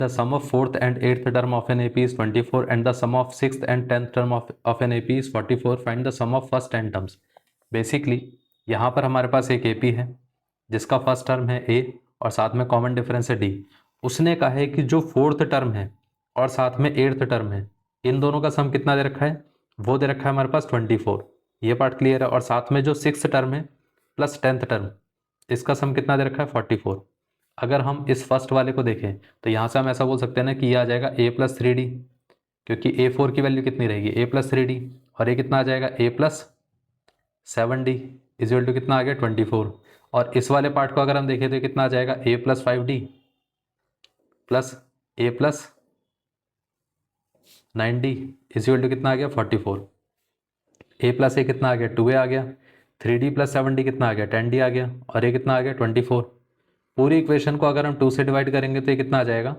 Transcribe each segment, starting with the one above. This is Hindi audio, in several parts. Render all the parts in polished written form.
The sum of 4th and 8th term of an AP is 24 and the sum of 6th and 10th term of an AP is 44. Find the sum of first 10 terms. Basically यहाँ पर हमारे पास एक AP है जिसका फर्स्ट टर्म है A और साथ में कॉमन डिफरेंस है D। उसने कहा है कि जो 4th टर्म है और साथ में 8th टर्म है, इन दोनों का सम कितना दे रखा है, वो दे रखा है हमारे पास 24। ये पार्ट क्लियर है। और साथ में जो 6th टर्म है प्लस 10th टर्म, इसका सम कितना दे रखा है 44। अगर हम इस फर्स्ट वाले को देखें तो यहाँ से हम ऐसा बोल सकते हैं ना कि ये आ जाएगा a प्लस 3d, क्योंकि a4 की वैल्यू कितनी रहेगी a प्लस 3d, और ये कितना आ जाएगा a plus 7d equal to कितना आ गया 24। और इस वाले पार्ट को अगर हम देखें तो कितना आ जाएगा a plus 5d plus a plus 9d equal to कितना आ गया 44। a प्लस a कितना आ गया 2a आ गया, 3d प्लस 7d कितना आ गया 10d आ गया, और ये कितना आ गया 24। पूरी इक्वेशन को अगर हम 2 से डिवाइड करेंगे तो ये कितना आ जाएगा,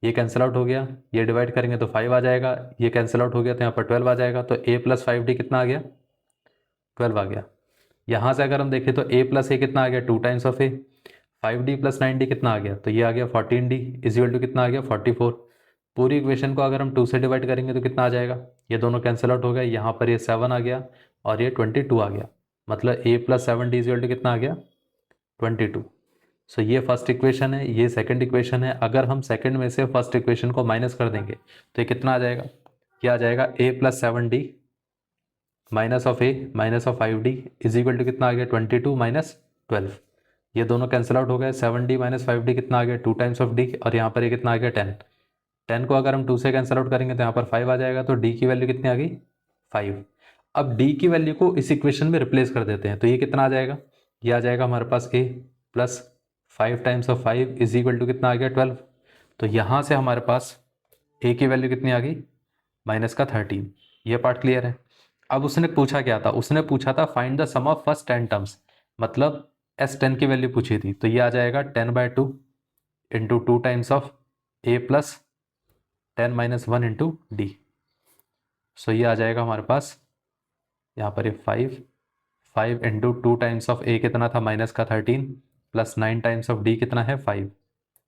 ये कैंसिल आउट हो गया, ये डिवाइड करेंगे तो 5 आ जाएगा, ये कैंसिल आउट हो गया तो यहाँ पर 12 आ जाएगा। तो a प्लस 5d कितना आ गया 12 आ गया। यहाँ से अगर हम देखें तो a प्लस a कितना आ गया 2 times of a, 5d plus 9d कितना आ गया, तो ये आ गया 14d इक्वल टू कितना आ गया 44। पूरी इक्वेशन को अगर हम 2 से डिवाइड करेंगे तो कितना आ जाएगा, ये दोनों कैंसिल आउट हो गए, यहाँ पर ये 7 आ गया और ये 22 आ गया। मतलब a plus 7d equal to कितना आ गया 22। सो ये फर्स्ट इक्वेशन है, ये सेकंड इक्वेशन है। अगर हम सेकंड में से फर्स्ट इक्वेशन को माइनस कर देंगे तो ये कितना आ जाएगा, क्या आ जाएगा a plus 7d minus of a minus of 5d is equal to कितना आ गया 22 माइनस 12। ये दोनों कैंसिल आउट हो गए, 7d माइनस 5d कितना आ गया 2 टाइम्स ऑफ d, और यहाँ पर ये कितना आ गया 10। 10 को अगर हम 2 से कैंसिल आउट करेंगे तो यहाँ पर 5 आ जाएगा, तो d की वैल्यू कितनी आ गई 5। अब d की वैल्यू को इस इक्वेशन में रिप्लेस कर देते हैं तो ये कितना आ जाएगा, ये आ जाएगा हमारे पास a plus 5 times of 5 is equal to कितना आ गया 12। तो यहाँ से हमारे पास a की वैल्यू कितनी आ गई माइनस का 13। ये पार्ट क्लियर है। अब उसने पूछा क्या था, उसने पूछा था find the sum of first 10 terms, मतलब S10 की वैल्यू पूछी थी। तो ये आ जाएगा 10/2 into 2 times of a plus 10 minus 1 into D. So ये आ जाएगा हमारे पास यहाँ पर ये 5 इंटू 2 टाइम्स ऑफ a कितना था माइनस का 13 प्लस 9 टाइम्स ऑफ d कितना है 5।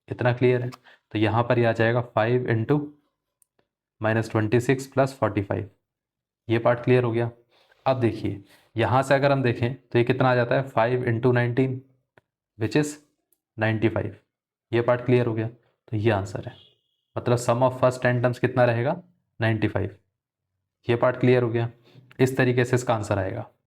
इतना क्लियर है। तो यहाँ पर ये आ जाएगा 5 इंटू माइनस 26 प्लस 45। ये पार्ट क्लियर हो गया। अब देखिए यहाँ से अगर हम देखें तो ये कितना आ जाता है 5 इंटू 19 विच इज़ 95। ये पार्ट क्लियर हो गया। तो ये आंसर है, मतलब सम ऑफ फर्स्ट 10 टर्म्स कितना रहेगा 95। ये पार्ट क्लियर हो गया। इस तरीके से इसका आंसर आएगा।